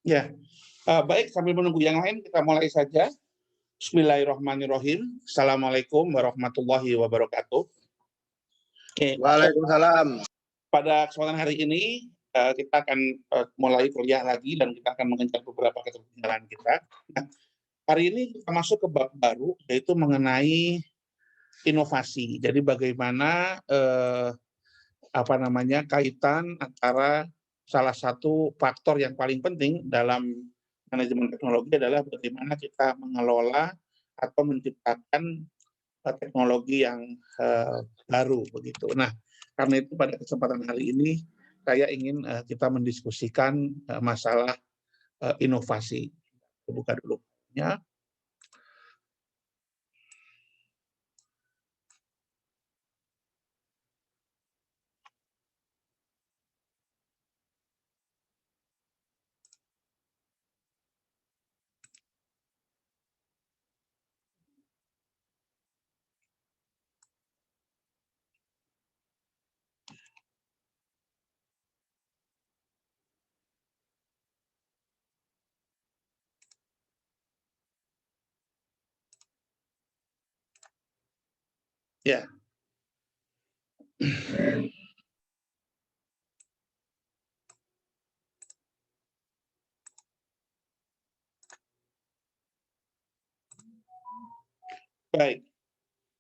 Ya, baik, sambil menunggu yang lain kita mulai saja. Bismillahirrahmanirrahim. Assalamualaikum warahmatullahi wabarakatuh. Oke, Waalaikumsalam. pada kesempatan hari ini kita akan mulai kuliah lagi dan kita akan mengejar beberapa ketertinggalan kita. Nah, hari ini kita masuk ke bab baru, yaitu mengenai inovasi. Jadi bagaimana kaitan antara salah satu faktor yang paling penting dalam manajemen teknologi adalah bagaimana kita mengelola atau menciptakan teknologi yang baru begitu. Nah, karena itu pada kesempatan hari ini saya ingin kita mendiskusikan masalah inovasi. Buka dulu ya. Ya. Baik.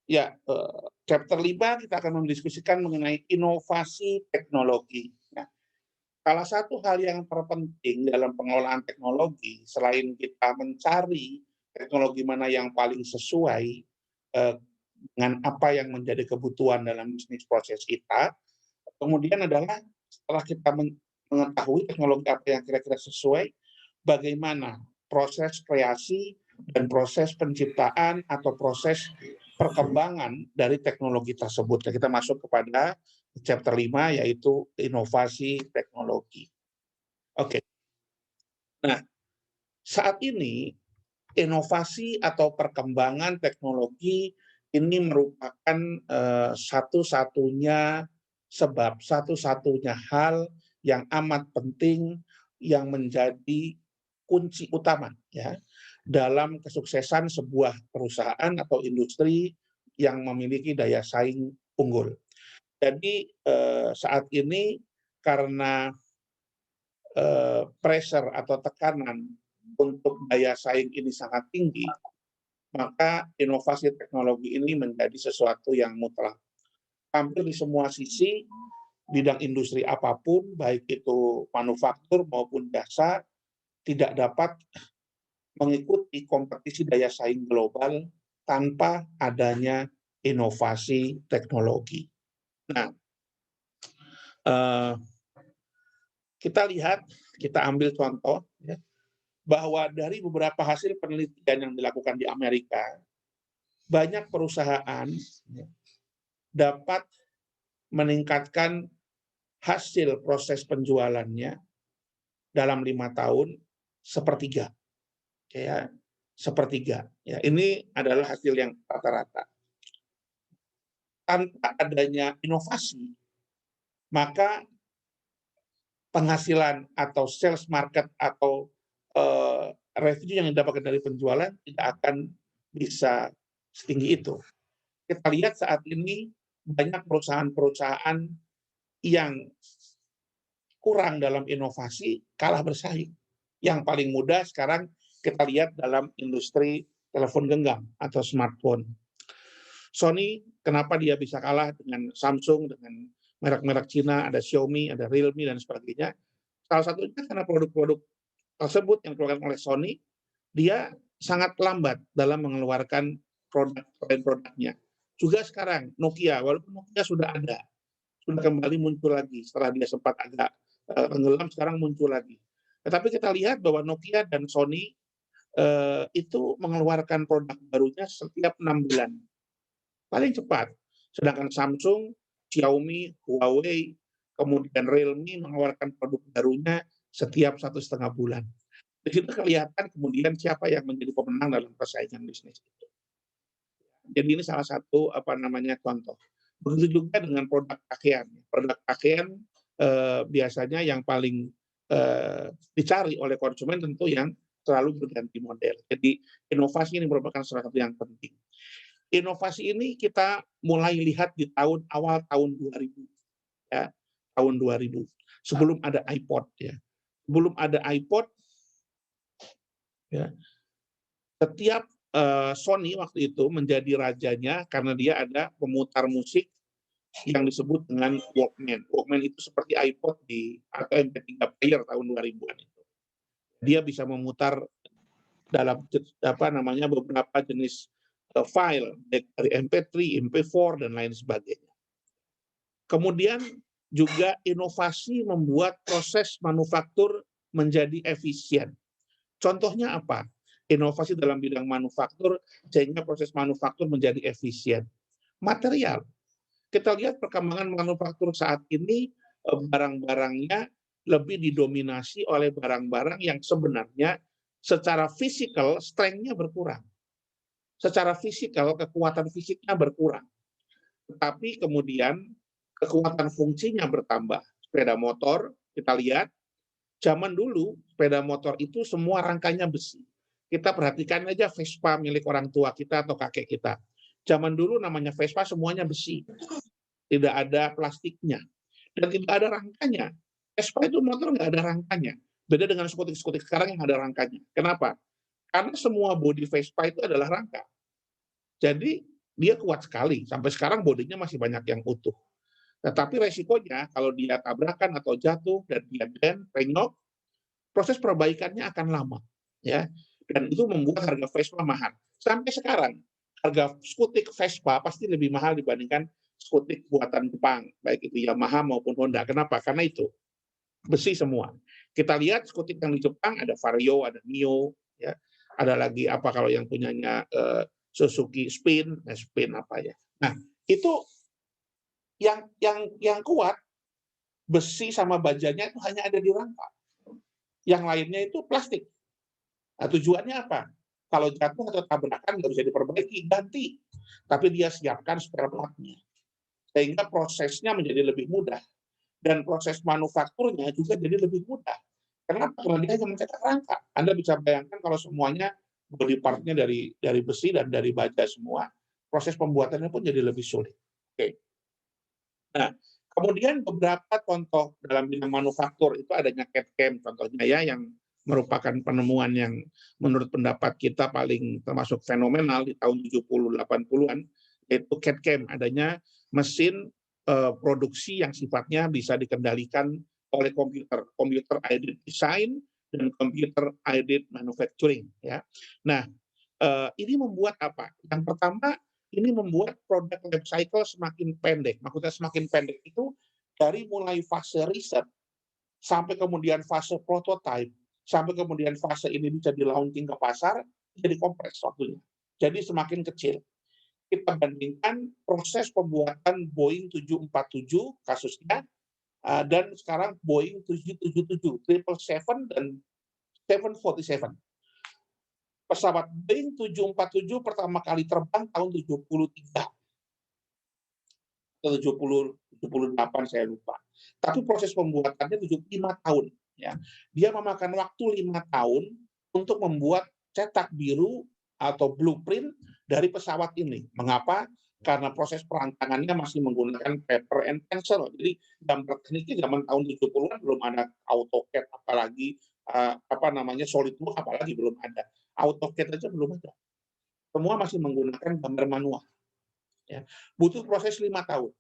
Ya, chapter 5 kita akan mendiskusikan mengenai inovasi teknologi. Nah, salah satu hal yang terpenting dalam pengelolaan teknologi, selain kita mencari teknologi mana yang paling sesuai dengan apa yang menjadi kebutuhan dalam bisnis proses kita, kemudian adalah setelah kita mengetahui teknologi apa yang kira-kira sesuai, bagaimana proses kreasi dan proses penciptaan atau proses perkembangan dari teknologi tersebut. Kita masuk kepada chapter 5 yaitu inovasi teknologi. Oke. Nah, saat ini inovasi atau perkembangan teknologi ini merupakan satu-satunya sebab, satu-satunya hal yang amat penting yang menjadi kunci utama ya dalam kesuksesan sebuah perusahaan atau industri yang memiliki daya saing unggul. Jadi saat ini karena pressure atau tekanan untuk daya saing ini sangat tinggi, maka inovasi teknologi ini menjadi sesuatu yang mutlak. Hampir di semua sisi, bidang industri apapun, baik itu manufaktur maupun jasa, tidak dapat mengikuti kompetisi daya saing global tanpa adanya inovasi teknologi. Nah, kita lihat, kita ambil contoh, ya, bahwa dari beberapa hasil penelitian yang dilakukan di Amerika, banyak perusahaan dapat meningkatkan hasil proses penjualannya dalam 5 tahun sepertiga. Ya, sepertiga. Ya, ini adalah hasil yang rata-rata. Tanpa adanya inovasi, maka penghasilan atau sales market atau revenue yang didapatkan dari penjualan tidak akan bisa setinggi itu. Kita lihat saat ini banyak perusahaan-perusahaan yang kurang dalam inovasi kalah bersaing. Yang paling mudah sekarang kita lihat dalam industri telepon genggam atau smartphone. Sony, kenapa dia bisa kalah dengan Samsung, dengan merek-merek Cina, ada Xiaomi, ada Realme, dan sebagainya. Salah satunya karena produk-produk tersebut yang dikeluarkan oleh Sony, dia sangat lambat dalam mengeluarkan produk-produknya. Juga sekarang Nokia, walaupun Nokia sudah ada, sudah kembali muncul lagi setelah dia sempat agak tenggelam, sekarang muncul lagi. Tetapi kita lihat bahwa Nokia dan Sony itu mengeluarkan produk barunya setiap 6 bulan. Paling cepat. Sedangkan Samsung, Xiaomi, Huawei, kemudian Realme mengeluarkan produk barunya setiap 1,5 bulan. Di situ kelihatan kemudian siapa yang menjadi pemenang dalam persaingan bisnis itu. Jadi ini salah satu contoh. Begitu juga dengan produk pakaian. Produk pakaian biasanya yang paling dicari oleh konsumen tentu yang selalu berganti model. Jadi inovasi ini merupakan salah satu yang penting. Inovasi ini kita mulai lihat di awal tahun 2000, ya, tahun 2000. Sebelum ada iPod, ya. Sebelum ada iPod, ya, setiap Sony waktu itu menjadi rajanya karena dia ada pemutar musik yang disebut dengan Walkman. Walkman itu seperti iPod atau MP3 player tahun 2000-an itu. Dia bisa memutar dalam beberapa jenis file dari MP3, MP4 dan lain sebagainya. Kemudian juga inovasi membuat proses manufaktur menjadi efisien. Contohnya apa? Inovasi dalam bidang manufaktur sehingga proses manufaktur menjadi efisien. Material. Kita lihat perkembangan manufaktur saat ini, barang-barangnya lebih didominasi oleh barang-barang yang sebenarnya secara fisikal strength-nya berkurang. Secara fisikal kekuatan fisiknya berkurang. Tetapi kemudian kekuatan fungsinya bertambah. Sepeda motor, kita lihat, zaman dulu sepeda motor itu semua rangkanya besi. Kita perhatikan aja Vespa milik orang tua kita atau kakek kita. Zaman dulu namanya Vespa semuanya besi. Tidak ada plastiknya. Dan tidak ada rangkanya. Vespa itu motor nggak ada rangkanya. Beda dengan skutik-skutik sekarang yang ada rangkanya. Kenapa? Karena semua bodi Vespa itu adalah rangka. Jadi dia kuat sekali. Sampai sekarang bodinya masih banyak yang utuh. Tetapi resikonya kalau dia tabrakan atau jatuh dan dia bend, penyok, proses perbaikannya akan lama. Ya. Dan itu membuat harga Vespa mahal. Sampai sekarang, harga skutik Vespa pasti lebih mahal dibandingkan skutik buatan Jepang, baik itu Yamaha maupun Honda. Kenapa? Karena itu besi semua. Kita lihat skutik yang di Jepang ada Vario, ada Mio, ya. Ada lagi apa kalau yang punyanya Suzuki Spin apa ya. Nah, itu yang kuat besi sama bajanya itu hanya ada di rangka. Yang lainnya itu plastik. Nah, tujuannya apa? Kalau jatuh atau tabrakan nggak bisa diperbaiki, ganti. Tapi dia siapkan spare part-nya. Sehingga prosesnya menjadi lebih mudah. Dan proses manufakturnya juga jadi lebih mudah. Kenapa? Karena dia hanya mencetak rangka. Anda bisa bayangkan kalau semuanya body part-nya dari besi dan dari baja semua, proses pembuatannya pun jadi lebih sulit. Oke. Nah, kemudian beberapa contoh dalam bidang manufaktur itu adanya CAD/CAM contohnya ya, yang merupakan penemuan yang menurut pendapat kita paling termasuk fenomenal di tahun 70-80-an, yaitu CAD/CAM, adanya mesin produksi yang sifatnya bisa dikendalikan oleh computer aided design dan computer aided manufacturing ya. Nah, ini membuat apa? Yang pertama, ini membuat produk life cycle semakin pendek. Maksudnya semakin pendek itu dari mulai fase riset sampai kemudian fase prototype, sampai kemudian fase ini bisa di-launching ke pasar, jadi kompres waktunya. Jadi semakin kecil. Kita bandingkan proses pembuatan Boeing 747 kasusnya, dan sekarang Boeing 777, 777 dan 747. Pesawat Boeing 747 pertama kali terbang tahun 73 atau 78 saya lupa. Tapi proses pembuatannya 75 tahun. Ya. Dia memakan waktu 5 tahun untuk membuat cetak biru atau blueprint dari pesawat ini. Mengapa? Karena proses perancangannya masih menggunakan paper and pencil. Jadi gambar tekniknya zaman tahun 70-an belum ada AutoCAD, apalagi SolidWorks, apalagi belum ada. AutoCAD aja belum ada. Semua masih menggunakan gambar manual. Ya. Butuh proses 5 tahun.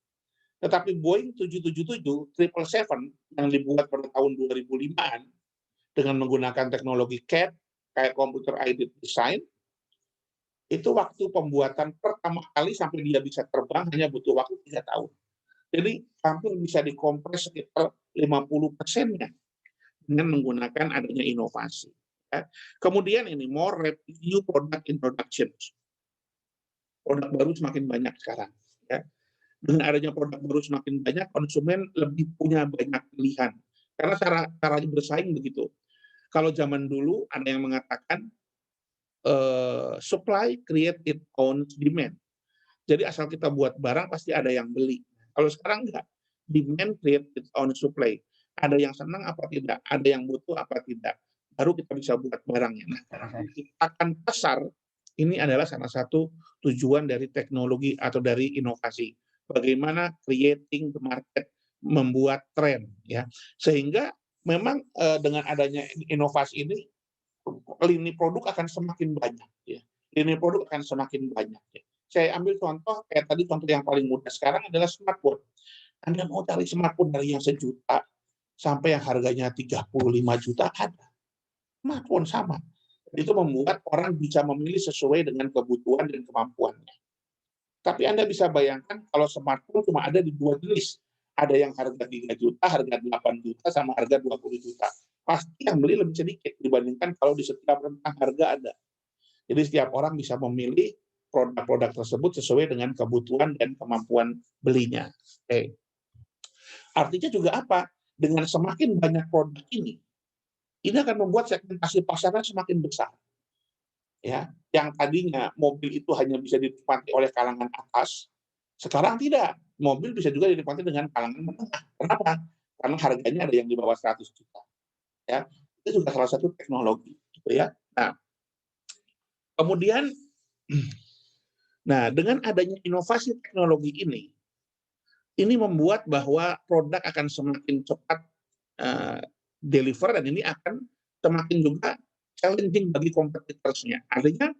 Tetapi Boeing 777, 777 yang dibuat pada tahun 2005-an dengan menggunakan teknologi CAD, kayak computer aided design, itu waktu pembuatan pertama kali sampai dia bisa terbang hanya butuh waktu 3 tahun. Jadi hampir bisa dikompres sekitar 50%-nya dengan menggunakan adanya inovasi. Ya. Kemudian ini more new product introduction. Produk baru semakin banyak sekarang. Ya. Dengan adanya produk baru semakin banyak, konsumen lebih punya banyak pilihan. Karena cara bersaing begitu. Kalau zaman dulu ada yang mengatakan supply create its own demand. Jadi asal kita buat barang pasti ada yang beli. Kalau sekarang enggak, demand create its own supply. ada yang senang apa tidak, ada yang butuh apa tidak, baru kita bisa buat barangnya. Nah, menciptakan pasar ini adalah salah satu tujuan dari teknologi atau dari inovasi. Bagaimana creating the market, membuat tren, ya. Sehingga memang dengan adanya inovasi ini, lini produk akan semakin banyak, ya. Lini produk akan semakin banyak, ya. Saya ambil contoh, kayak tadi contoh yang paling mudah sekarang adalah smartphone. Anda mau cari smartphone dari yang sejuta sampai yang harganya 35 juta ada. Smartphone sama. Itu membuat orang bisa memilih sesuai dengan kebutuhan dan kemampuannya. Tapi Anda bisa bayangkan kalau smartphone cuma ada di dua jenis. Ada yang harga 3 juta, harga 8 juta, sama harga 20 juta. Pasti yang beli lebih sedikit dibandingkan kalau di setiap rentang harga ada. Jadi setiap orang bisa memilih produk-produk tersebut sesuai dengan kebutuhan dan kemampuan belinya. Oke. Artinya juga apa? Dengan semakin banyak produk ini akan membuat segmentasi pasarnya semakin besar. Ya, yang tadinya mobil itu hanya bisa dinikmati oleh kalangan atas, sekarang tidak. Mobil bisa juga dinikmati dengan kalangan menengah. Kenapa? Karena harganya ada yang di bawah 100 juta. Ya, itu juga salah satu teknologi, gitu ya. Nah, kemudian, nah dengan adanya inovasi teknologi ini membuat bahwa produk akan semakin cepat deliver, dan ini akan semakin juga challenging bagi kompetitornya. Artinya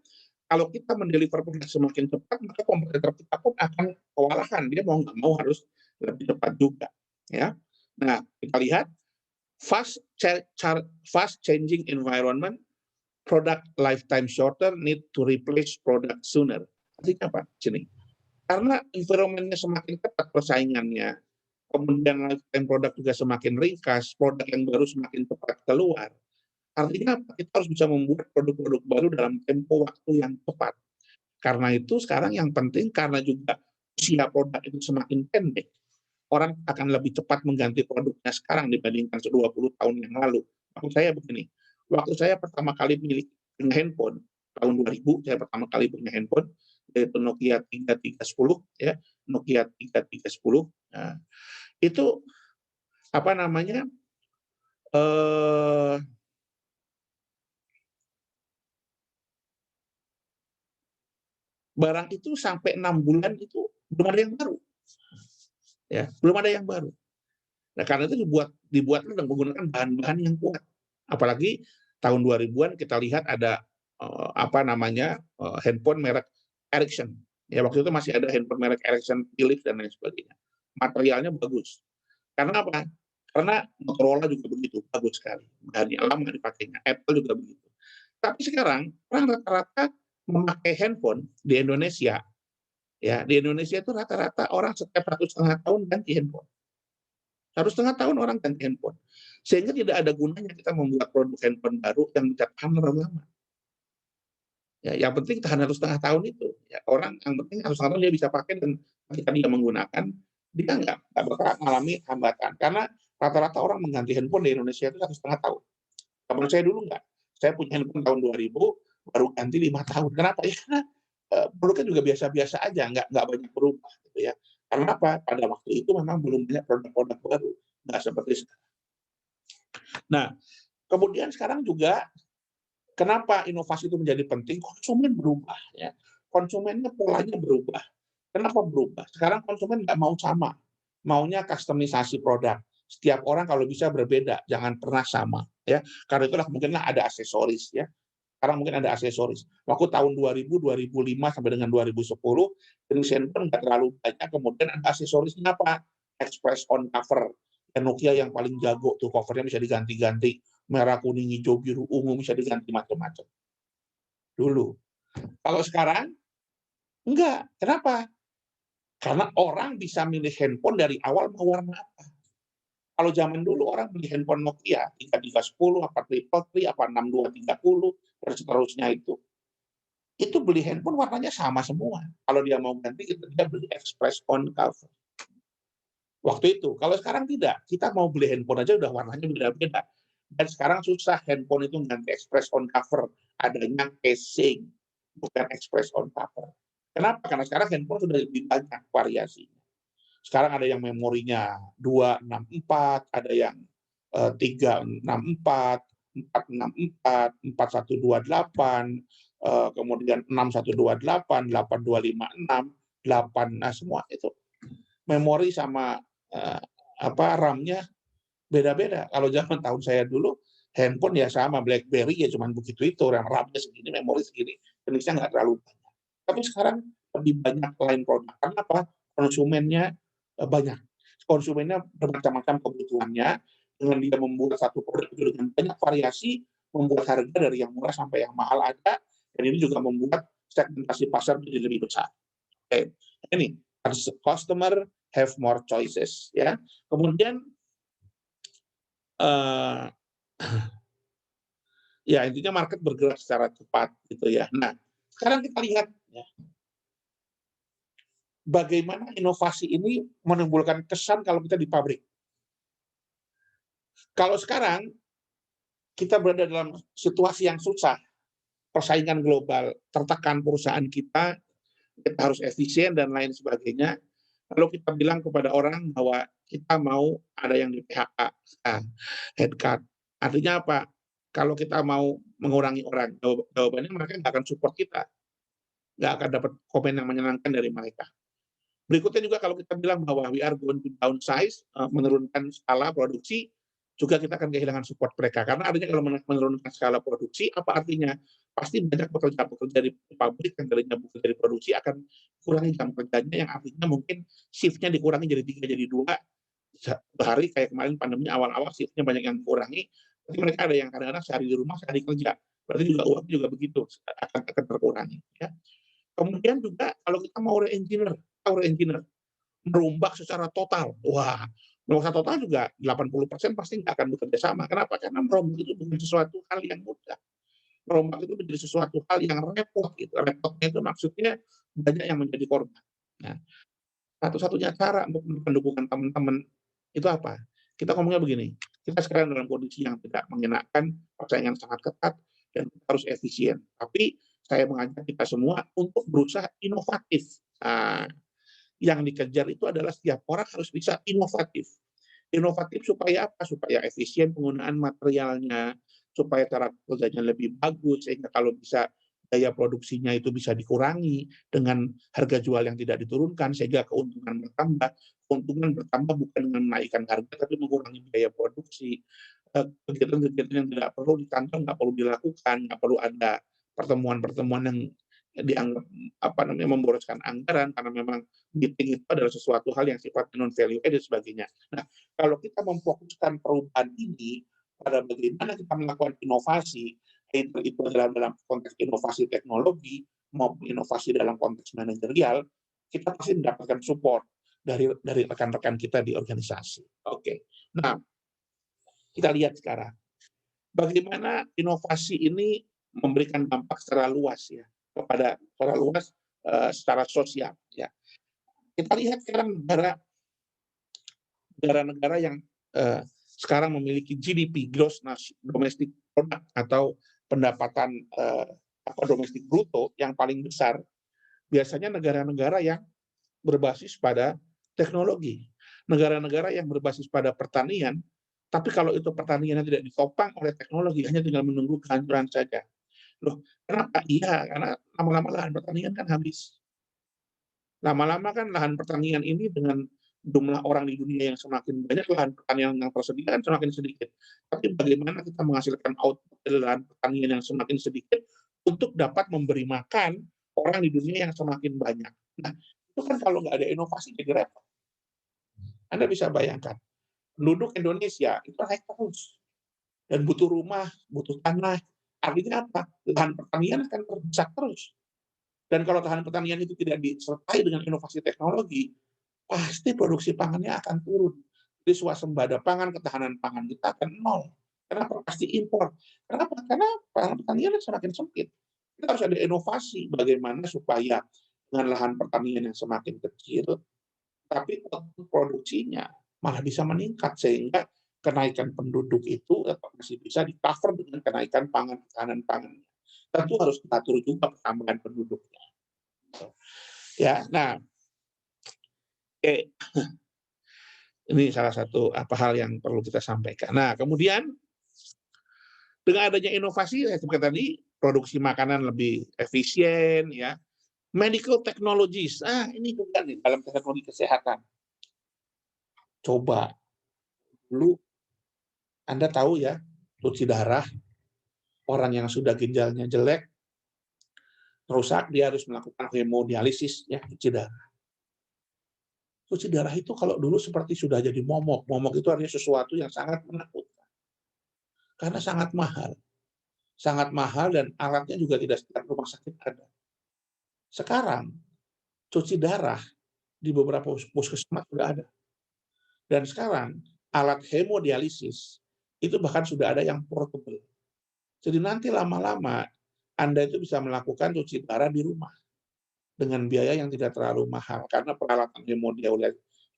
kalau kita mendeliver produk semakin cepat, maka kompetitor kita pun akan kewalahan. Dia mau nggak mau harus lebih cepat juga. Ya. Nah, kita lihat fast changing environment, product lifetime shorter, need to replace product sooner. Artinya apa? Sini. Karena environment-nya semakin ketat persaingannya, kemudian lifetime produk juga semakin ringkas, produk yang baru semakin cepat keluar. Artinya kita harus bisa membuat produk-produk baru dalam tempo waktu yang cepat. Karena itu sekarang yang penting, karena juga usia produk itu semakin pendek, orang akan lebih cepat mengganti produknya sekarang dibandingkan 20 tahun yang lalu. Maksud saya begini, waktu saya pertama kali punya handphone, tahun 2000 saya pertama kali punya handphone, yaitu Nokia 3310, ya, Nokia 3310. Nah, itu apa namanya? Eh, barang itu sampai 6 bulan itu belum ada yang baru. Ya, belum ada yang baru. Nah, karena itu dibuat dengan menggunakan bahan-bahan yang kuat. Apalagi tahun 2000-an kita lihat ada apa namanya? Handphone merek Ericsson. Ya, waktu itu masih ada handphone merek Ericsson, Philips dan lain sebagainya. Materialnya bagus. Karena apa? Karena Motorola juga begitu, bagus sekali. Bahannya lama dipakainya. Apple juga begitu. Tapi sekarang orang rata-rata memakai handphone di Indonesia, ya, di Indonesia itu rata-rata orang setiap 1,5 tahun ganti handphone. 1,5 tahun orang ganti handphone. Sehingga tidak ada gunanya kita membuat produk handphone baru yang bisa tahan lama. Ya, yang penting tahan 1,5 tahun itu. Ya, orang yang penting 1,5 tahun dia bisa pakai, dan ketika dia menggunakan, dia nggak bakal mengalami hambatan. Karena rata-rata orang mengganti handphone di Indonesia itu 1,5 tahun. Kalau saya dulu nggak. Saya punya handphone tahun 2000, baru ganti 5 tahun. Kenapa? Ya karena produknya juga biasa-biasa aja, nggak banyak berubah, gitu ya. Karena apa? Pada waktu itu memang belum banyak produk-produk baru, nggak seperti sekarang. Nah, kemudian sekarang juga kenapa inovasi itu menjadi penting? Konsumen berubah, ya. Konsumennya polanya berubah. Kenapa berubah? Sekarang konsumen nggak mau sama, maunya kustomisasi produk. Setiap orang kalau bisa berbeda, jangan pernah sama, ya. Karena itulah mungkinlah ada aksesoris, ya. Sekarang mungkin ada aksesoris. Waktu tahun 2000, 2005 sampai dengan 2010, jenis handphone nggak terlalu banyak, kemudian ada aksesorisnya apa? Express on cover. Dan Nokia yang paling jago tuh, covernya bisa diganti-ganti, merah, kuning, hijau, biru, ungu, bisa diganti macam-macam. Dulu. Kalau sekarang, enggak. Kenapa? Karena orang bisa milih handphone dari awal mau warna apa. Kalau zaman dulu orang beli handphone Nokia 3310, apa triple three, apa 6230, dan seterusnya itu beli handphone warnanya sama semua. Kalau dia mau ganti, dia beli express on cover. Waktu itu, kalau sekarang tidak. Kita mau beli handphone aja udah warnanya beda-beda. Dan sekarang susah handphone itu ganti express on cover. Adanya casing, bukan express on cover. Kenapa? Karena sekarang handphone sudah lebih banyak variasinya. Sekarang ada yang memorinya 264, ada yang 364, 464, 4128, kemudian 6128, 8256, 8, nah semua itu memori sama RAM-nya beda-beda. Kalau zaman tahun saya dulu, handphone ya sama, BlackBerry ya cuman begitu itu, RAM-nya segini, memori segini, jenisnya nggak terlalu banyak. Tapi sekarang lebih banyak line produk. Karena apa? Konsumennya banyak. Konsumennya bermacam-macam kebutuhannya, dengan dia membuat satu produk itu dengan banyak variasi, membuat harga dari yang murah sampai yang mahal ada, dan ini juga membuat segmentasi pasar menjadi lebih besar. Oke, ini customer have more choices ya. Kemudian ya intinya market bergerak secara cepat gitu ya. Nah, sekarang kita lihat ya, bagaimana inovasi ini menimbulkan kesan kalau kita di pabrik. Kalau sekarang kita berada dalam situasi yang susah, persaingan global, tertekan perusahaan kita harus efisien dan lain sebagainya. Lalu kita bilang kepada orang bahwa kita mau ada yang di PHK, headcount. Artinya apa? Kalau kita mau mengurangi orang, jawabannya mereka nggak akan support kita, nggak akan dapat komen yang menyenangkan dari mereka. Berikutnya juga kalau kita bilang bahwa we are going to downsize, menurunkan skala produksi, juga kita akan kehilangan support mereka. Karena artinya kalau menurunkan skala produksi, apa artinya? Pasti banyak pekerja-pekerja di pabrik yang tadinya bekerja di produksi akan kurangi jam kerjanya, yang artinya mungkin shift-nya dikurangi jadi 3, jadi 2, sehari kayak kemarin pandemi awal-awal shift-nya banyak yang dikurangi, tapi mereka ada yang kadang-kadang sehari di rumah, sehari kerja. Berarti juga uangnya juga begitu, akan terkurangi. Ya. Kemudian juga kalau kita mau re-engineer, merombak secara total. Wah, merombak secara total juga 80% pasti nggak akan bekerja sama. Kenapa? Karena merombak itu bukan sesuatu hal yang mudah. Merombak itu menjadi sesuatu hal yang repot. Gitu. Repotnya itu maksudnya banyak yang menjadi korban. Nah, satu-satunya cara untuk mendukung teman-teman itu apa? Kita ngomongnya begini, kita sekarang dalam kondisi yang tidak mengenakan, persaingan sangat ketat, dan harus efisien. Tapi saya mengajak kita semua untuk berusaha inovatif. Nah, yang dikejar itu adalah setiap orang harus bisa inovatif. Inovatif supaya apa? Supaya efisien penggunaan materialnya, supaya cara kerjanya lebih bagus, sehingga kalau bisa daya produksinya itu bisa dikurangi dengan harga jual yang tidak diturunkan, sehingga keuntungan bertambah. Keuntungan bertambah bukan dengan menaikkan harga, tapi mengurangi biaya produksi. Kegiatan-kegiatan yang tidak perlu di kantor nggak perlu dilakukan, nggak perlu ada pertemuan-pertemuan yang dianggap memboroskan anggaran, karena memang meeting itu adalah sesuatu hal yang sifatnya non value added sebagainya. Nah, kalau kita memfokuskan perubahan ini pada bagaimana kita melakukan inovasi, itu adalah dalam konteks inovasi teknologi maupun inovasi dalam konteks manajerial, kita pasti mendapatkan support dari rekan-rekan kita di organisasi. Oke. Nah, kita lihat sekarang bagaimana inovasi ini memberikan dampak secara luas ya, secara sosial ya. Kita lihat sekarang negara-negara yang sekarang memiliki GDP (Gross Domestic Product) atau pendapatan domestik bruto yang paling besar, biasanya negara-negara yang berbasis pada teknologi. Negara-negara yang berbasis pada pertanian, tapi kalau itu pertaniannya tidak ditopang oleh teknologi, hanya tinggal menunggu kehancuran saja. Loh, kenapa? Iya, karena lama-lama lahan pertanian kan habis. Lama-lama kan lahan pertanian ini dengan jumlah orang di dunia yang semakin banyak, lahan pertanian yang tersedia kan semakin sedikit. Tapi bagaimana kita menghasilkan output dari lahan pertanian yang semakin sedikit untuk dapat memberi makan orang di dunia yang semakin banyak. Nah, itu kan kalau nggak ada inovasi jadi repot. Anda bisa bayangkan, penduduk Indonesia itu naik terus dan butuh rumah, butuh tanah. Artinya apa? Lahan pertanian akan terdesak terus. Dan kalau lahan pertanian itu tidak disertai dengan inovasi teknologi, pasti produksi pangannya akan turun. Jadi swasembada pangan, ketahanan pangan kita akan nol. Kenapa? Pasti impor. Kenapa? Karena lahan pertanian semakin sempit. Kita harus ada inovasi bagaimana supaya dengan lahan pertanian yang semakin kecil, tapi produksinya malah bisa meningkat, sehingga kenaikan penduduk itu masih bisa di-cover dengan kenaikan pangan, ketahanan pangannya. Tentu harus diatur juga pertambahan penduduknya. Ya, nah, Ini salah satu hal yang perlu kita sampaikan. Nah, kemudian dengan adanya inovasi, seperti tadi, produksi makanan lebih efisien, ya, medical technologies, ini juga nih dalam teknologi kesehatan. Coba dulu Anda tahu ya, cuci darah, orang yang sudah ginjalnya jelek, rusak, dia harus melakukan hemodialisis, ya, cuci darah. Cuci darah itu kalau dulu seperti sudah jadi momok. Momok itu artinya sesuatu yang sangat menakutkan. Karena sangat mahal dan alatnya juga tidak setiap rumah sakit ada. Sekarang, cuci darah di beberapa puskesmas sudah ada. Dan sekarang, alat hemodialisis itu bahkan sudah ada yang portable. Jadi nanti lama-lama Anda itu bisa melakukan cuci darah di rumah dengan biaya yang tidak terlalu mahal karena peralatan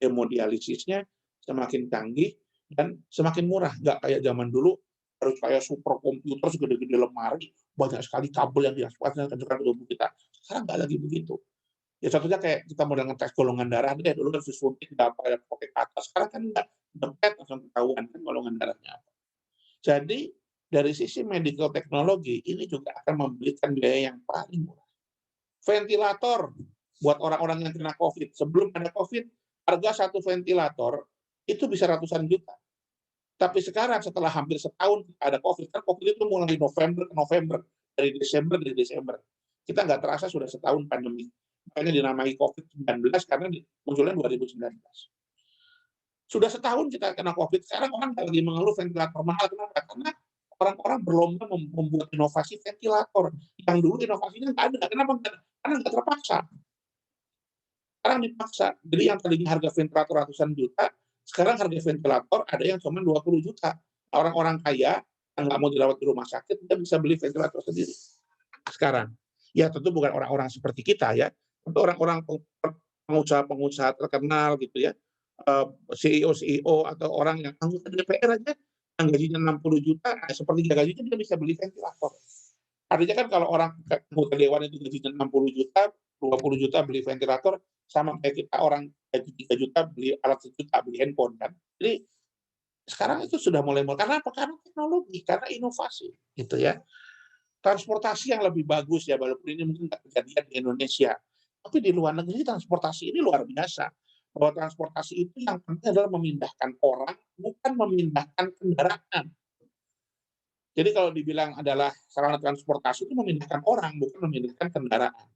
hemodialisisnya semakin canggih dan semakin murah. Nggak kayak zaman dulu harus kayak super komputer segede-gede lemari, banyak sekali kabel yang diasupkan ke tubuh kita. Sekarang nggak lagi begitu. Ya contohnya kayak kita modal ngetes golongan darah deh, dulu kan disuntik apa ya pakai kata, sekarang kan enggak, dempet langsung ketahuan kan golongan darahnya apa. Jadi dari sisi medical technology ini juga akan memberikan biaya yang paling murah. Ventilator buat orang-orang yang kena COVID. Sebelum ada COVID, harga satu ventilator itu bisa ratusan juta. Tapi sekarang setelah hampir setahun ada COVID, kan COVID itu mulai November ke November, dari Desember. Kita nggak terasa sudah setahun pandemi. Makanya dinamai COVID-19 karena munculnya 2019. Sudah setahun kita kena COVID, sekarang orang lagi mengeluh ventilator mahal. Kenapa? Karena orang-orang berlomba membuat inovasi ventilator. Yang dulu inovasinya nggak ada. Kenapa? Karena nggak terpaksa. Sekarang dipaksa. Jadi yang tadinya harga ventilator ratusan juta, sekarang harga ventilator ada yang cuma 20 juta. Orang-orang kaya yang nggak mau dirawat di rumah sakit, dia bisa beli ventilator sendiri. Sekarang. Ya tentu bukan orang-orang seperti kita ya. Untuk orang-orang pengusaha-pengusaha terkenal gitu ya, CEO atau orang yang anggota DPR aja, yang gajinya 60 juta, sepertiga gajinya dia bisa beli ventilator. Artinya kan kalau orang anggota dewan itu gajinya 60 juta, 20 juta beli ventilator, sama kayak kita orang gaji 3 juta beli alat sejuta, beli handphone kan. Jadi sekarang itu sudah mulai karena apa? Karena teknologi, karena inovasi gitu ya. Transportasi yang lebih bagus ya, walaupun ini mungkin nggak kejadian di Indonesia. Tapi di luar negeri transportasi ini luar biasa. Bahwa transportasi itu yang penting adalah memindahkan orang, bukan memindahkan kendaraan. Jadi kalau dibilang adalah sarana transportasi itu memindahkan orang, bukan memindahkan kendaraan.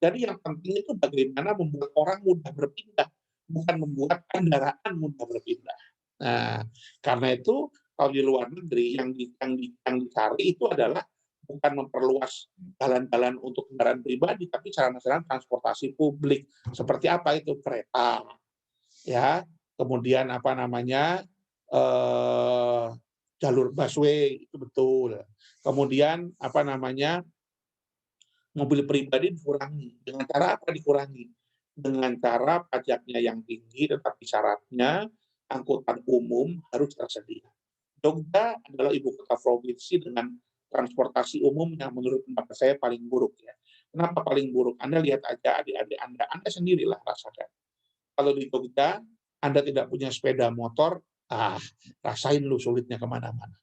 Jadi yang penting itu bagaimana membuat orang mudah berpindah, bukan membuat kendaraan mudah berpindah. Nah, karena itu kalau di luar negeri yang dicari itu adalah bukan memperluas jalan-jalan untuk kendaraan pribadi, tapi sarana-sarana transportasi publik. Seperti apa itu? Kereta, ya, kemudian apa namanya, jalur busway, itu betul. Kemudian apa namanya, mobil pribadi dikurangi. Dengan cara apa dikurangi? Dengan cara pajaknya yang tinggi, tetapi syaratnya angkutan umum harus tersedia. Jogja adalah ibu kota provinsi dengan transportasi umum yang menurut pendapat saya paling buruk ya. Kenapa paling buruk? Anda lihat aja adik-adik Anda sendirilah rasakan. Kalau di Jogja, Anda tidak punya sepeda motor, rasain lu sulitnya kemana-mana.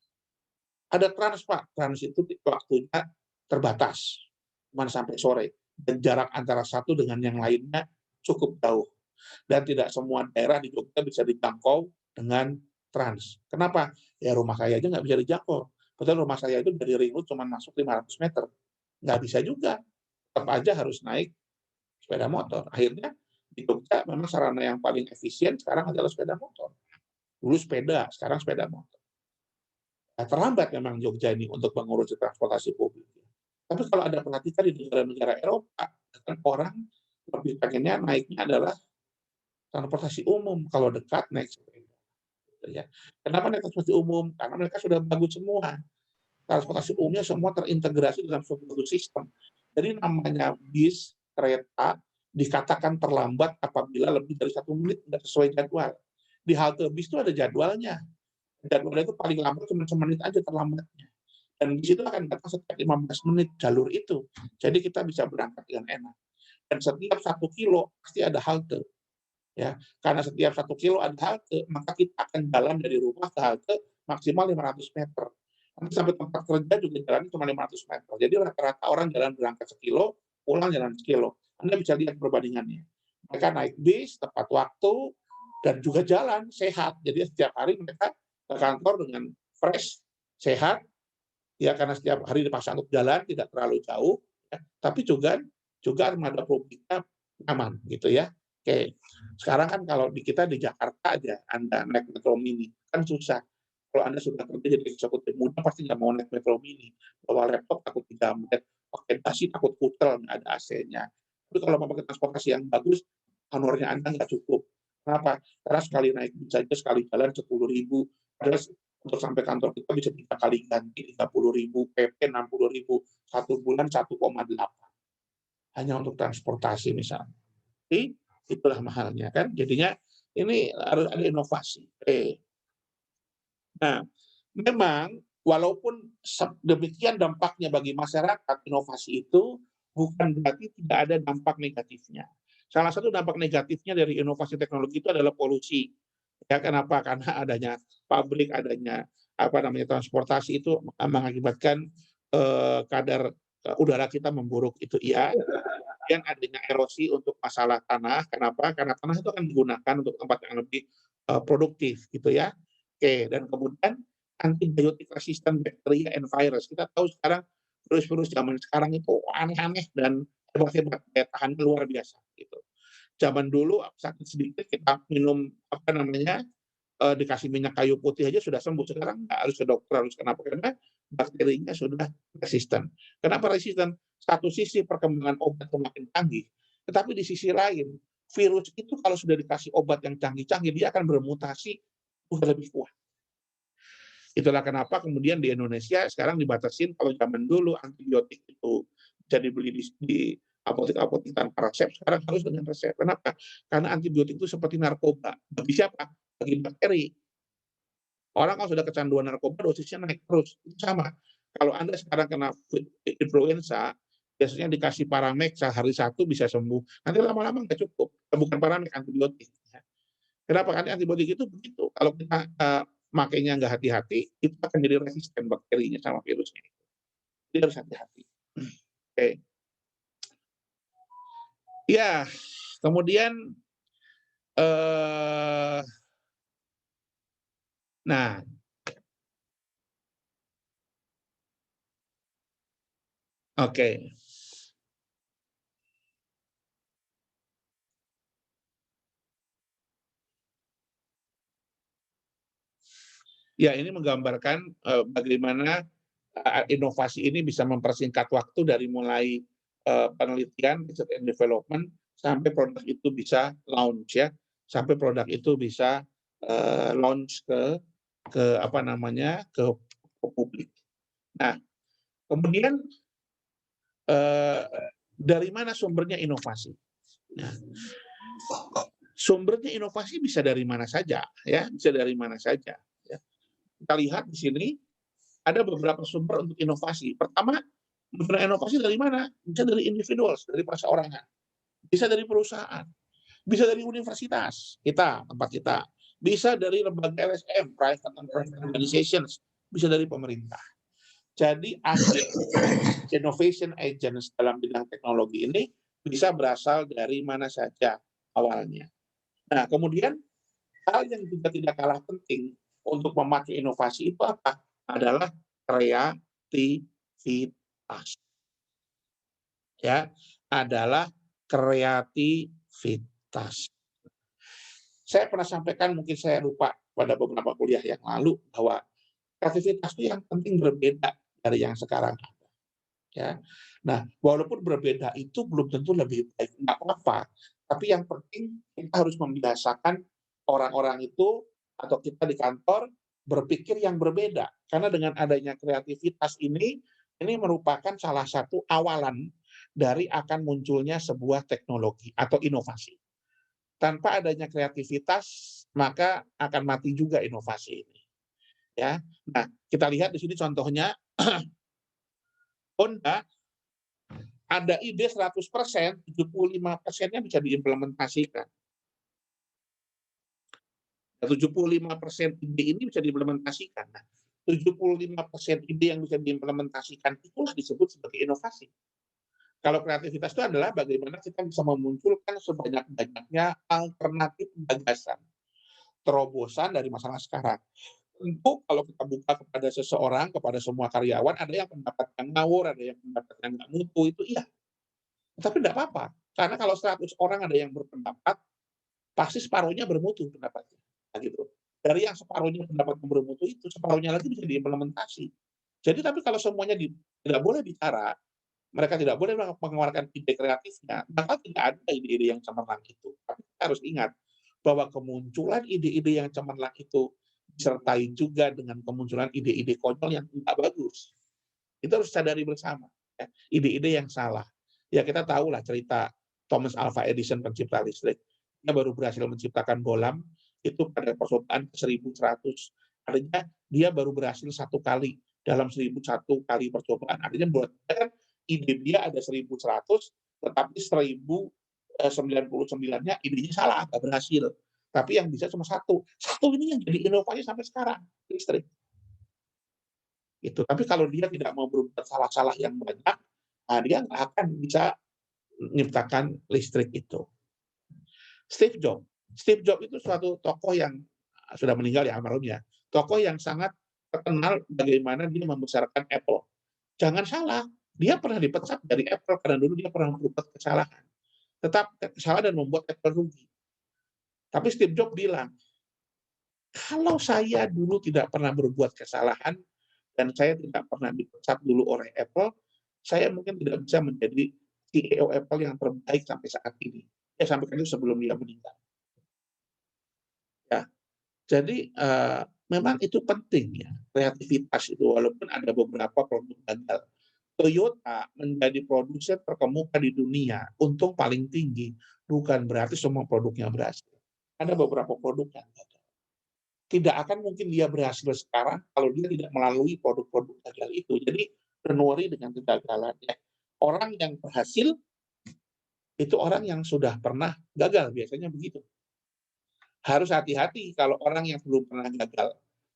Ada Trans, Pak. Trans itu waktunya terbatas, cuma sampai sore. Dan jarak antara satu dengan yang lainnya cukup jauh. Dan tidak semua daerah di Jogja bisa dijangkau dengan Trans. Kenapa? Ya rumah saya aja nggak bisa dijangkau. Padahal rumah saya itu dari ring road cuma masuk 500 meter. Nggak bisa juga. Tetap aja harus naik sepeda motor. Akhirnya di Jogja memang sarana yang paling efisien sekarang adalah sepeda motor. Dulu sepeda, sekarang sepeda motor. Nah, terlambat memang Jogja ini untuk mengurusi transportasi publik. Tapi kalau Anda perhatikan di negara-negara Eropa, kan orang lebih pengennya naiknya adalah transportasi umum. Kalau dekat, naik sepeda. Ya. Kenapa naik transportasi umum? Karena mereka sudah bagus semua. Transportasi umumnya semua terintegrasi dalam suatu sistem. Jadi namanya bis, kereta, dikatakan terlambat apabila lebih dari 1 menit tidak sesuai jadwal. Di halte bis itu ada jadwalnya. Jadwalnya itu paling lambat cuma semenit aja terlambatnya. Dan di situ akan datang setiap 15 menit jalur itu. Jadi kita bisa berangkat dengan enak. Dan setiap 1 kilo pasti ada halte. ya. Karena setiap 1 kilo ada halte, maka kita akan jalan dari rumah ke halte maksimal 500 meter. Nanti sampai tempat kerja juga jalannya cuma 500 meter. Jadi rata-rata orang jalan berangkat sekilo, pulang jalan sekilo. Anda bisa lihat perbandingannya. Mereka naik bis tepat waktu dan juga jalan sehat. Jadi setiap hari mereka ke kantor dengan fresh, sehat, ya karena setiap hari dipaksa untuk jalan tidak terlalu jauh, ya, tapi juga armada publiknya aman gitu ya. Oke, sekarang kan kalau di kita di Jakarta aja Anda naik Metro Mini kan susah. Kalau Anda sudah kerja jadi eksekutif muda pasti nggak mau naik Metro Mini, bawa laptop takut dijamret, pakai dasi takut kutel nggak ada AC-nya. Tapi kalau mau pakai transportasi yang bagus, honornya Anda nggak cukup. Kenapa? Karena sekali naik bis aja sekali jalan 10.000, padahal untuk sampai kantor kita bisa 3 kali ganti 30.000, PP 60.000, 1 bulan 1,8 hanya untuk transportasi misalnya. Jadi itulah mahalnya kan. Jadinya ini harus ada inovasi. Nah, memang walaupun demikian dampaknya bagi masyarakat, inovasi itu bukan berarti tidak ada dampak negatifnya. Salah satu dampak negatifnya dari inovasi teknologi itu adalah polusi. Ya, kenapa? Karena adanya pabrik, adanya transportasi itu mengakibatkan kadar udara kita memburuk itu iya. Kemudian adanya erosi untuk masalah tanah. Kenapa? Karena tanah itu akan digunakan untuk tempat yang lebih produktif gitu ya. Oke, dan kemudian antibiotik resistant bacteria and virus. Kita tahu sekarang virus-virus zaman sekarang itu aneh-aneh dan hebat-hebat, daya tahannya luar biasa gitu. Zaman dulu sakit sedikit kita minum dikasih minyak kayu putih aja sudah sembuh. Sekarang nggak harus ke dokter, harus kenapa? Karena bakterinya sudah resisten. Kenapa resisten? Satu sisi perkembangan obat semakin canggih, tetapi di sisi lain virus itu kalau sudah dikasih obat yang canggih-canggih dia akan bermutasi lebih kuat. Itulah kenapa kemudian di Indonesia sekarang dibatasin. Kalau zaman dulu antibiotik itu bisa dibeli di apotek-apotek tanpa resep, sekarang harus dengan resep. Kenapa? Karena antibiotik itu seperti narkoba. Bagi siapa? Bagi bakteri. Orang kalau sudah kecanduan narkoba dosisnya naik terus. Itu sama. Kalau Anda sekarang kena influenza, biasanya dikasih Paramex sehari 1 bisa sembuh. Nanti lama-lama nggak cukup. Bukan Paramex, antibiotik. Kenapa? Karena antibiotik itu begitu. Kalau kita makainya nggak hati-hati, itu akan jadi resisten bakterinya sama virusnya. Jadi harus hati-hati. Oke. Ya, kemudian nah, oke. Ya, ini menggambarkan bagaimana inovasi ini bisa mempersingkat waktu dari mulai penelitian, research and development, sampai produk itu bisa launch ya, sampai produk itu bisa launch ke publik. Nah, kemudian dari mana sumbernya inovasi? Nah, sumbernya inovasi bisa dari mana saja, ya, bisa dari mana saja. Ya. Kita lihat di sini ada beberapa sumber untuk inovasi. Pertama, inovasi dari mana? Bisa dari individual, dari perseorangan, bisa dari perusahaan, bisa dari universitas kita, tempat kita, bisa dari lembaga LSM, private and private organizations, bisa dari pemerintah. Jadi innovation agents dalam bidang teknologi ini bisa berasal dari mana saja awalnya. Nah, kemudian hal yang juga tidak kalah penting untuk memacu inovasi itu apa? Adalah kreativitas. Ya, adalah kreativitas. Saya pernah sampaikan, mungkin saya lupa pada beberapa kuliah yang lalu, bahwa kreativitas itu yang penting berbeda dari yang sekarang ada. Ya. Nah, walaupun berbeda itu belum tentu lebih baik, nggak apa-apa. Tapi yang penting kita harus membiasakan orang-orang itu atau kita di kantor berpikir yang berbeda. Karena dengan adanya kreativitas ini merupakan salah satu awalan dari akan munculnya sebuah teknologi atau inovasi. Tanpa adanya kreativitas, maka akan mati juga inovasi ini. Ya. Nah, kita lihat di sini contohnya Honda ada ide 100%, 75%-nya bisa diimplementasikan. 75% ide ini bisa diimplementasikan. Nah, 75% ide yang bisa diimplementasikan itulah disebut sebagai inovasi. Kalau kreativitas itu adalah bagaimana kita bisa memunculkan sebanyak-banyaknya alternatif gagasan, terobosan dari masalah sekarang. Tentu kalau kita buka kepada seseorang, kepada semua karyawan, ada yang pendapat yang ngawur, ada yang pendapat yang nggak mutu, itu iya. Tapi tidak apa-apa, karena kalau 100 orang ada yang berpendapat, pasti separuhnya bermutu pendapatnya, nah gitu. Dari yang separuhnya pendapatnya bermutu itu, separuhnya lagi bisa diimplementasi. Jadi tapi kalau semuanya tidak boleh bicara, mereka tidak boleh mengeluarkan ide kreatifnya, maka tidak ada ide-ide yang cemerlang itu. Tapi kita harus ingat bahwa kemunculan ide-ide yang cemerlang itu disertai juga dengan kemunculan ide-ide konyol yang tidak bagus. Itu harus sadari bersama, ya, ide-ide yang salah. Ya kita tahulah cerita Thomas Alva Edison pencipta listrik. Dia baru berhasil menciptakan bohlam itu pada percobaan ke 1100. Artinya dia baru berhasil 1 kali dalam 1001 kali percobaan. Artinya buat kan ide dia ada 1100, tetapi 1099-nya idenya salah, nggak berhasil. Tapi yang bisa cuma satu. Satu ini yang jadi inovasi sampai sekarang, listrik. Itu. Tapi kalau dia tidak mau berbuat salah-salah yang banyak, nah dia nggak akan bisa menciptakan listrik itu. Steve Jobs. Steve Jobs itu suatu tokoh yang sudah meninggal ya almarhum ya. Tokoh yang sangat terkenal bagaimana dia membesarkan Apple. Jangan salah, dia pernah dipecat dari Apple karena dulu dia pernah berbuat kesalahan. Tetap kesalahan dan membuat Apple rugi. Tapi Steve Jobs bilang, kalau saya dulu tidak pernah berbuat kesalahan dan saya tidak pernah dipecat dulu oleh Apple, saya mungkin tidak bisa menjadi CEO Apple yang terbaik sampai saat ini. Ya sampai itu sebelum dia meninggal. Ya, jadi memang itu penting ya, kreativitas itu walaupun ada beberapa produk gagal. Toyota menjadi produsen terkemuka di dunia, untung paling tinggi, bukan berarti semua produknya berhasil. Ada beberapa produk yang gagal. Tidak akan mungkin dia berhasil sekarang kalau dia tidak melalui produk-produk gagal itu. Jadi don't worry dengan kegagalan ya. Orang yang berhasil itu orang yang sudah pernah gagal, biasanya begitu. Harus hati-hati kalau orang yang belum pernah gagal.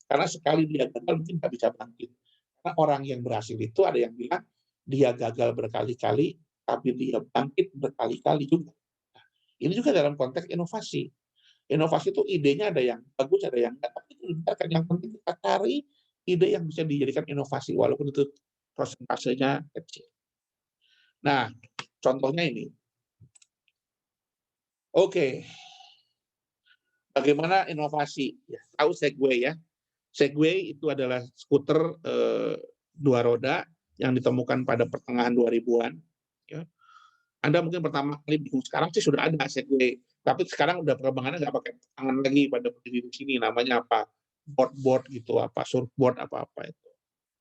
Karena sekali dia gagal mungkin nggak bisa bangkit. Karena orang yang berhasil itu ada yang bilang dia gagal berkali-kali, tapi dia bangkit berkali-kali juga. Nah, ini juga dalam konteks inovasi. Inovasi itu idenya ada yang bagus, ada yang enggak. Tapi itu dibiarkan. Yang penting kita cari ide yang bisa dijadikan inovasi, walaupun itu prosentasenya kecil. Nah, contohnya ini. Oke, bagaimana inovasi? Ya, tahu Segway ya? Segway itu adalah skuter 2 roda yang ditemukan pada pertengahan 2000-an. Ya. Anda mungkin pertama kali bingung, sekarang sih sudah ada Segway, tapi sekarang udah perkembangannya nggak pakai tangan lagi pada berdiri di sini, namanya apa, board gitu, apa surfboard apa-apa itu.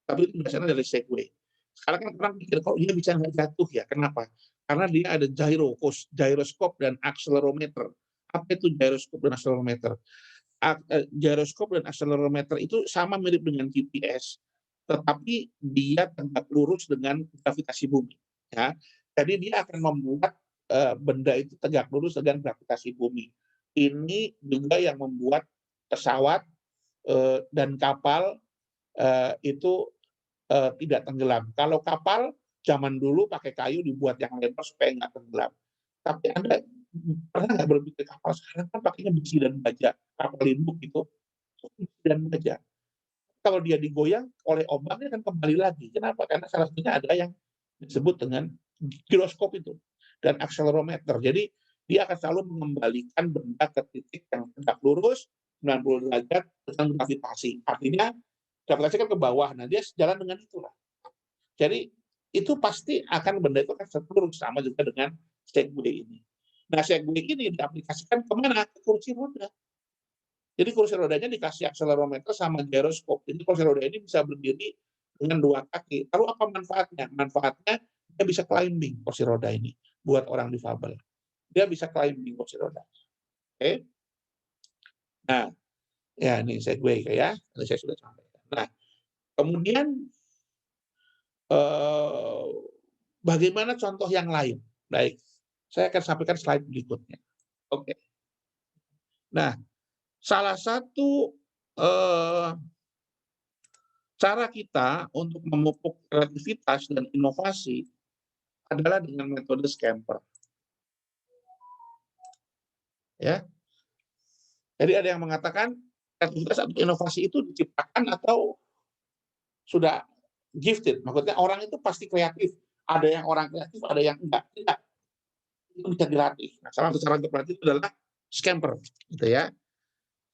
Tapi itu biasanya dari Segway. Sekarang kan orang pikir kok dia bisa nggak jatuh ya, kenapa? Karena dia ada gyroscope dan accelerometer. Apa itu gyroscope dan accelerometer? Gyroscope dan accelerometer itu sama mirip dengan GPS, tetapi dia tegak lurus dengan gravitasi bumi. Ya. Jadi dia akan membuat benda itu tegak lurus dengan gravitasi bumi. Ini juga yang membuat pesawat dan kapal itu tidak tenggelam. Kalau kapal zaman dulu pakai kayu dibuat yang lebar supaya nggak tenggelam. Tapi Anda pernah nggak berpikir kapal sekarang kan pakainya besi dan baja, kapal induk gitu, besi dan baja. Kalau dia digoyang oleh ombak dia akan kembali lagi. Kenapa? Karena salah satunya ada yang disebut dengan giroskop itu dan accelerometer. Jadi dia akan selalu mengembalikan benda ke titik yang tegak lurus 90 derajat dengan gravitasi. Artinya gravitasi kan ke bawah. Nah, dia sejalan dengan itulah. Jadi itu pasti akan benda itu akan lurus, sama juga dengan Segway ini. Nah, Segway ini diaplikasikan kemana? Ke kursi roda. Jadi kursi rodanya dikasih accelerometer sama gyroscope. Jadi kursi roda ini bisa berdiri dengan 2 kaki. Lalu apa manfaatnya? Manfaatnya dia bisa climbing kursi roda ini buat orang difabel. Dia bisa climbing kursi roda. Oke. Nah, ya ini Segway ya. Tadi saya sudah sampaikan. Nah, kemudian bagaimana contoh yang lain? Baik, saya akan sampaikan slide berikutnya. Oke. Nah, Salah satu eh, cara kita untuk memupuk kreativitas dan inovasi adalah dengan metode scamper. Ya, jadi ada yang mengatakan kreativitas atau inovasi itu diciptakan atau sudah gifted. Maksudnya orang itu pasti kreatif. Ada yang orang kreatif, ada yang enggak. Tidak. Itu bisa dilatih. Nah, salah satu cara untuk berlatih itu adalah scamper, gitu ya.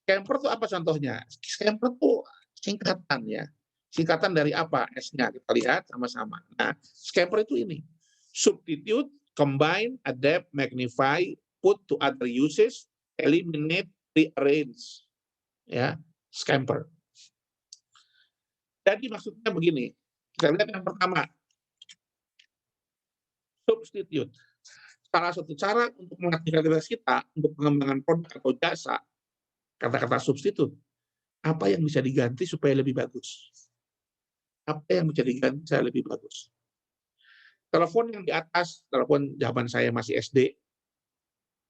Scamper itu apa contohnya? Scamper itu singkatan ya. Singkatan dari apa? S-nya kita lihat sama-sama. Nah, scamper itu ini. Substitute, combine, adapt, magnify, put to other uses, eliminate, rearrange. Ya, scamper. Jadi maksudnya begini. Kita lihat yang pertama. Substitute. Salah satu cara untuk melatih kreativitas kita untuk pengembangan produk atau jasa, kata-kata substitute, apa yang bisa diganti supaya lebih bagus? Apa yang bisa diganti supaya lebih bagus? Telepon yang di atas, telepon zaman saya masih SD,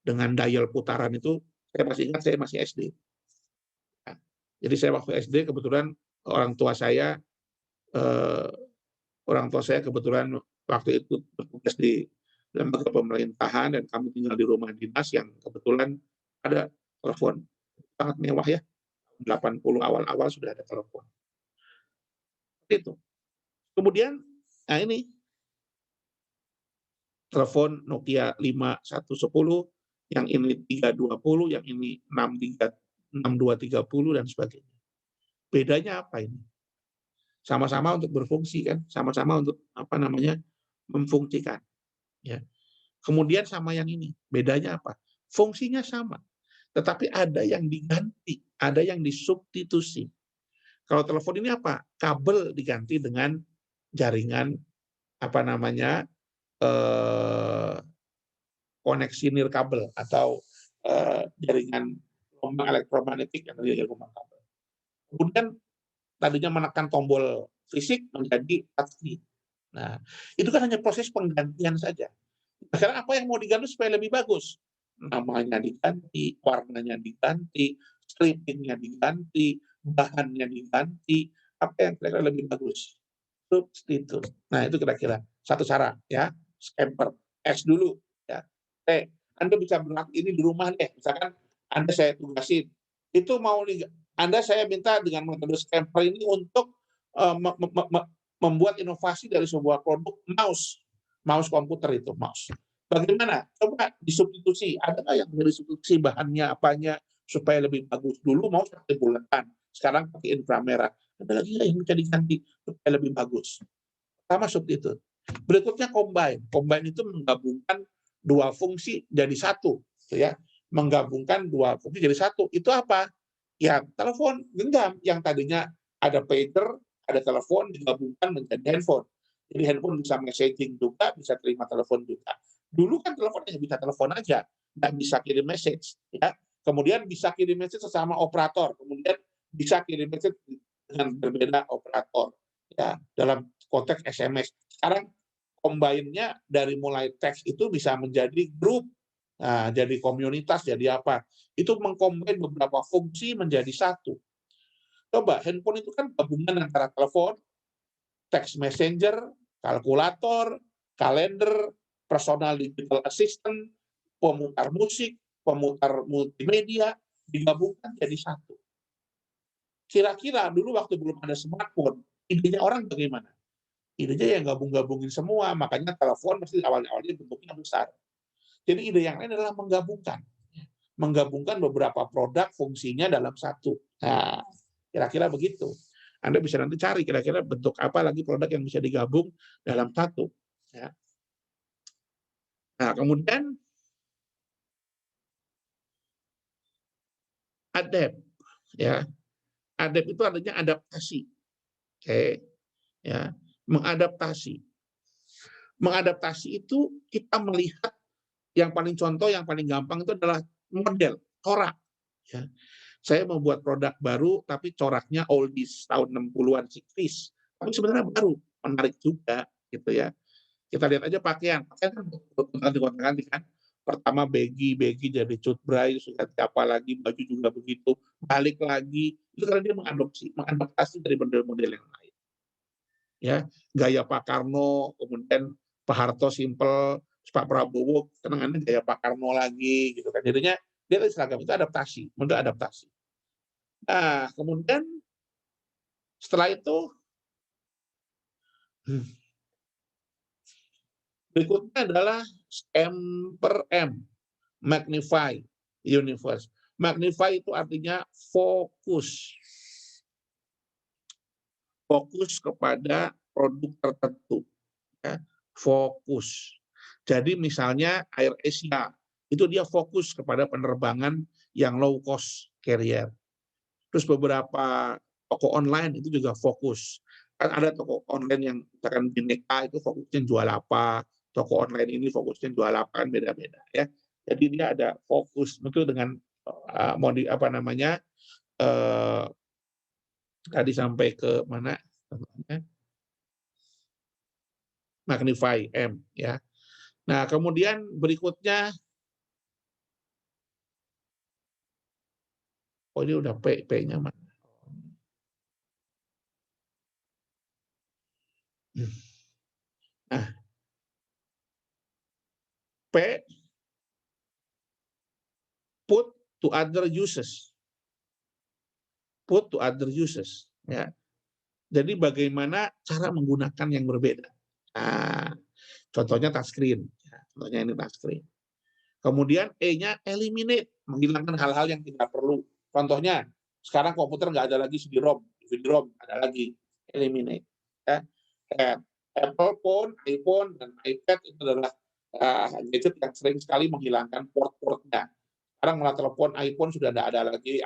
dengan dial putaran itu, saya masih ingat saya masih SD. Nah, jadi saya waktu SD kebetulan orang tua saya kebetulan waktu itu bertugas di lembaga pemerintahan dan kami tinggal di rumah dinas yang kebetulan ada telepon. Sangat mewah ya, 80 awal-awal sudah ada telepon. Itu. Kemudian, nah ini telepon Nokia 5110, yang ini 320, yang ini 6230 dan sebagainya. Bedanya apa ini? Sama-sama untuk berfungsi kan, sama-sama untuk memfungsikan. Ya. Kemudian sama yang ini, bedanya apa? Fungsinya sama, tetapi ada yang diganti, ada yang disubstitusi. Kalau telepon ini apa? Kabel diganti dengan jaringan koneksi nirkabel atau jaringan gelombang elektromagnetik yang dari gelombang kabel. Kemudian tadinya menekan tombol fisik menjadi touchscreen. Nah, itu kan hanya proses penggantian saja. Sekarang apa yang mau diganti supaya lebih bagus? Namanya diganti, warnanya diganti, strippingnya diganti, bahannya diganti, apa yang kira-kira lebih bagus? Substitute. Nah, itu kira-kira satu cara ya, scamper. S dulu ya. Anda bisa berlaku ini di rumah deh. Misalkan Anda saya tugasin, itu mau Anda saya minta dengan metode scamper ini untuk membuat inovasi dari sebuah produk mouse komputer itu mouse. Bagaimana? Coba disubstitusi. Ada nggak yang bisa disubstitusi bahannya, apanya supaya lebih bagus? Dulu mouse pakai bulatan, sekarang pakai inframerah. Ada lagi yang bisa diganti supaya lebih bagus. Pertama substitute. Berikutnya combine. Combine itu menggabungkan dua fungsi jadi satu, ya. Menggabungkan dua fungsi jadi satu. Itu apa? Ya, telepon genggam yang tadinya ada pager, ada telepon digabungkan menjadi handphone. Jadi handphone bisa messaging juga, bisa terima telepon juga. Dulu kan telepon hanya bisa telepon aja, nggak bisa kirim message, ya. Kemudian bisa kirim message sesama operator, kemudian bisa kirim message dengan berbeda operator, ya, dalam konteks SMS. Sekarang combine-nya dari mulai teks itu bisa menjadi grup, nah, jadi komunitas, jadi apa. Itu mengcombine beberapa fungsi menjadi satu. Coba, handphone itu kan gabungan antara telepon, text messenger, kalkulator, kalender, personal digital assistant, pemutar musik, pemutar multimedia, digabungkan jadi satu. Kira-kira dulu waktu belum ada smartphone, idenya orang bagaimana? Idenya yang gabung-gabungin semua, makanya telepon pasti awal-awalnya bentuknya besar. Jadi ide yang lain adalah menggabungkan beberapa produk fungsinya dalam satu. Nah, kira-kira begitu. Anda bisa nanti cari kira-kira bentuk apa lagi produk yang bisa digabung dalam satu. Ya. Nah, kemudian adapt. Ya. Adapt itu artinya adaptasi. Oke. Ya. Mengadaptasi. Mengadaptasi itu kita melihat yang paling contoh, yang paling gampang itu adalah model, corak. Ya. Saya membuat produk baru, tapi coraknya oldies, tahun 60-an, 60s. Tapi sebenarnya baru, menarik juga, gitu ya. Kita lihat aja pakaian kan gonta-ganti kan. pertama baggy jadi cut bray, sudah apa lagi, baju juga begitu, balik lagi, itu karena dia mengadaptasi dari model-model yang lain. Ya, gaya Pak Karno, kemudian Pak Harto simpel, Pak Prabowo kenangannya gaya Pak Karno lagi, gitu kan. Jadinya dia seragam itu adaptasi, bentuk adaptasi. Nah, kemudian setelah itu berikutnya adalah M per M, magnify universe. Magnify itu artinya fokus. Fokus kepada produk tertentu. Ya, fokus. Jadi misalnya Air Asia, itu dia fokus kepada penerbangan yang low cost carrier. Terus beberapa toko online itu juga fokus. Kan ada toko online yang misalkan Bineka itu fokusnya jual apa, toko online ini fokusnya jual apa, kan beda-beda ya. Jadi dia ada fokus betul dengan apa namanya tadi sampai ke mana magnify M ya. Nah, kemudian berikutnya ini udah P-nya mana? Nah, P put to other uses. Put to other uses ya. Jadi bagaimana cara menggunakan yang berbeda. Nah, contohnya touchscreen. Ya, contohnya ini touchscreen. Kemudian E-nya eliminate, menghilangkan hal-hal yang tidak perlu. Contohnya, sekarang komputer nggak ada lagi CD-ROM, DVD-ROM, ada lagi. Eliminate. Ya. Apple phone, iPhone, dan iPad itu adalah gadget yang sering sekali menghilangkan port-portnya. Sekarang malah telepon iPhone sudah tidak ada lagi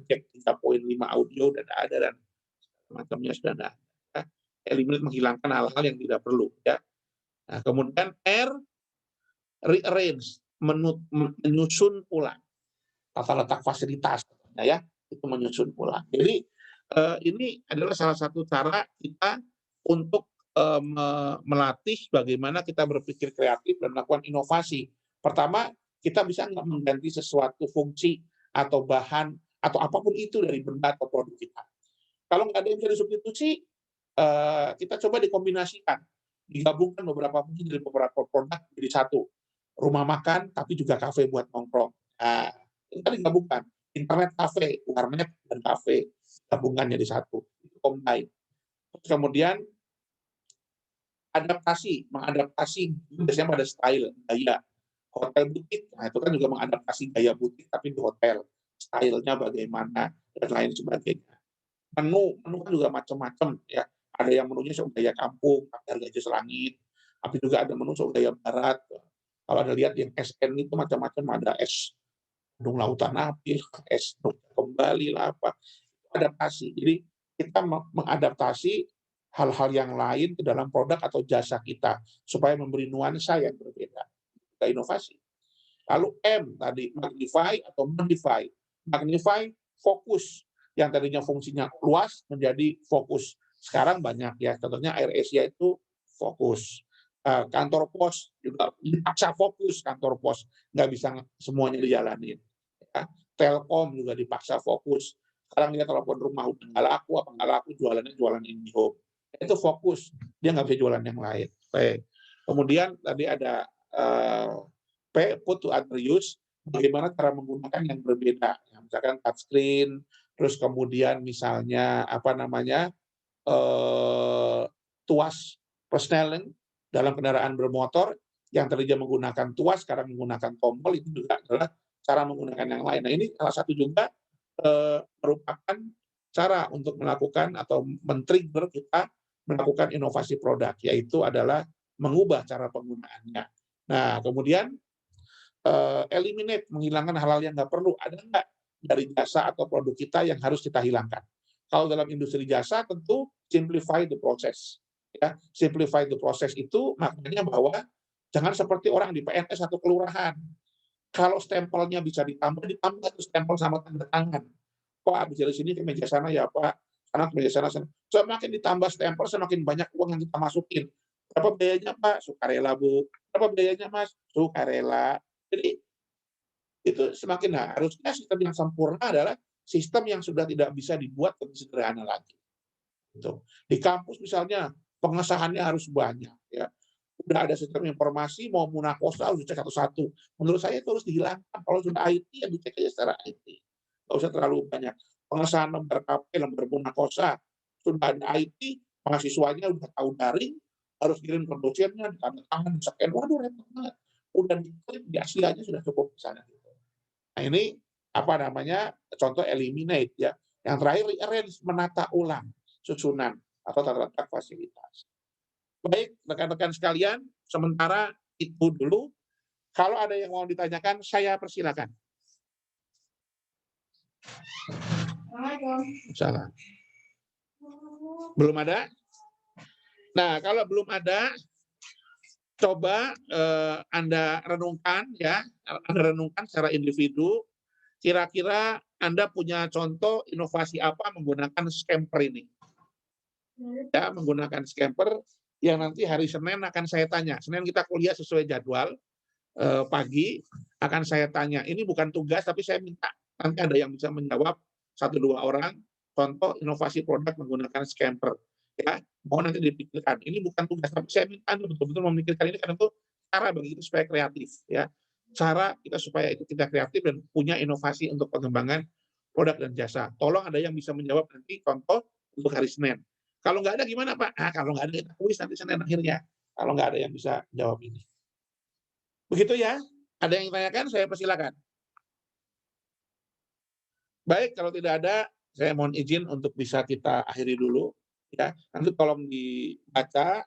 jack 3.5 audio, dan ada, dan macamnya sudah tidak ada. Eliminate, menghilangkan hal-hal yang tidak perlu. Ya. Nah, kemudian R, rearrange, menyusun ulang tata letak fasilitas ya, itu menyusun ulang. Jadi ini adalah salah satu cara kita untuk melatih bagaimana kita berpikir kreatif dan melakukan inovasi. Pertama, kita bisa nggak mengganti sesuatu fungsi atau bahan atau apapun itu dari benda atau produk kita. Kalau nggak ada yang bisa disubstitusi, kita coba dikombinasikan, digabungkan beberapa fungsi dari beberapa produk jadi satu. Rumah makan, tapi juga kafe buat nongkrong. Nah, kita digabungkan. Internet kafe, warnet dan kafe, gabungan jadi satu. Combine. Kemudian adaptasi, mengadaptasi biasanya pada style, gaya. Hotel butik, nah itu kan juga mengadaptasi gaya butik tapi di hotel. Stylenya bagaimana dan lain sebagainya. Menu kan juga macam-macam ya. Ada yang menunya gaya kampung, harganya selangit. Tapi juga ada menu gaya barat. Kalau Anda lihat yang SN itu macam-macam, ada es Bandung Lautan Api, es kembali lah apa. Adaptasi. Jadi kita mengadaptasi hal-hal yang lain ke dalam produk atau jasa kita supaya memberi nuansa yang berbeda. Kita inovasi. Lalu M tadi magnify atau modify. Magnify fokus yang tadinya fungsinya luas menjadi fokus. Sekarang banyak ya, contohnya Air Asia itu fokus. Kantor pos juga dipaksa fokus, kantor pos nggak bisa semuanya dijalanin. Ya. Telkom juga dipaksa fokus. Sekarang dia telepon rumah udah nggak laku, apa nggak laku, jualannya jualan IndiHome. Itu fokus, dia nggak bisa jualan yang lain. Baik. Kemudian tadi ada P, put to other use, bagaimana cara menggunakan yang berbeda. Ya, misalkan touchscreen, terus kemudian misalnya apa namanya tuas persneling dalam kendaraan bermotor yang tadinya menggunakan tuas sekarang menggunakan tombol, itu juga adalah cara menggunakan yang lain. Nah, ini salah satu juga merupakan cara untuk melakukan atau men-trigger kita melakukan inovasi produk, yaitu adalah mengubah cara penggunaannya. Nah, kemudian eliminate, menghilangkan hal-hal yang nggak perlu. Ada nggak dari jasa atau produk kita yang harus kita hilangkan? Kalau dalam industri jasa tentu simplify the process. Ya, simplify the process itu maknanya bahwa jangan seperti orang di PNS atau kelurahan. Kalau stempelnya bisa ditambah tuh stempel sama tanda tangan. Pak, habis dari sini ke meja sana ya Pak, sana ke meja sana. Semakin ditambah stempel, semakin banyak uang yang kita masukin. Berapa biayanya Pak? Sukarela Bu. Berapa biayanya Mas? Sukarela. Jadi itu semakin harusnya sistem yang sempurna adalah sistem yang sudah tidak bisa dibuat lebih sederhana lagi. Gitu. Di kampus misalnya pengesahannya harus banyak ya. Udah ada sistem informasi mau munakosa harus dicek satu-satu. Menurut saya itu harus dihilangkan. Kalau sudah IT ya dicek aja secara IT. Nggak usah terlalu banyak. Pengesahan lembar KP, lembar munakosa, sudah ada IT, mahasiswanya udah tahu daring, harus kirim ke dosennya, ditanda tangan, di-scan, waduh repot banget. Udah diklik, di asli aja sudah cukup di sana. Gitu. Nah ini apa namanya contoh eliminate ya. Yang terakhir rearrange, menata ulang susunan atau tata letak fasilitas. Baik, rekan-rekan sekalian, sementara itu dulu. Kalau ada yang mau ditanyakan, saya persilakan. Salah. Belum ada? Nah, kalau belum ada, coba Anda renungkan ya, Anda renungkan secara individu. Kira-kira Anda punya contoh inovasi apa menggunakan scamper ini? Ya, menggunakan scamper yang nanti hari Senin akan saya tanya. Senin kita kuliah sesuai jadwal, pagi akan saya tanya. Ini bukan tugas, tapi saya minta nanti ada yang bisa menjawab 1-2 orang, contoh inovasi produk menggunakan scamper. Ya, mau nanti dipikirkan. Ini bukan tugas, tapi saya minta Anda betul-betul memikirkan ini karena itu cara bagi kita supaya kreatif. Ya, cara kita supaya kita kreatif dan punya inovasi untuk pengembangan produk dan jasa. Tolong ada yang bisa menjawab nanti contoh untuk hari Senin. Kalau nggak ada gimana Pak? Kalau nggak ada kita kuis nanti Senin akhirnya. Kalau nggak ada yang bisa jawab ini. Begitu ya. Ada yang ditanyakan, saya persilakan. Baik, kalau tidak ada, saya mohon izin untuk bisa kita akhiri dulu. Ya, nanti tolong dibaca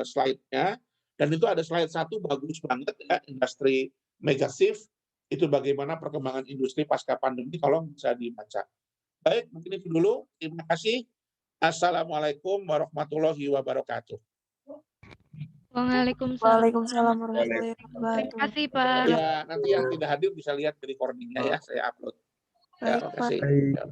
slide-nya. Dan itu ada slide 1 bagus banget ya, industri mega shift. Itu bagaimana perkembangan industri pasca pandemi, tolong bisa dibaca. Baik, mungkin itu dulu. Terima kasih. Assalamualaikum warahmatullahi wabarakatuh. Waalaikumsalam. Waalaikumsalam warahmatullahi Terima wabarakatuh. kasih, Pak. Ya, nanti yang tidak hadir bisa lihat di recording-nya ya, saya upload. Ya, Baik, terima Pak. kasih. Ya.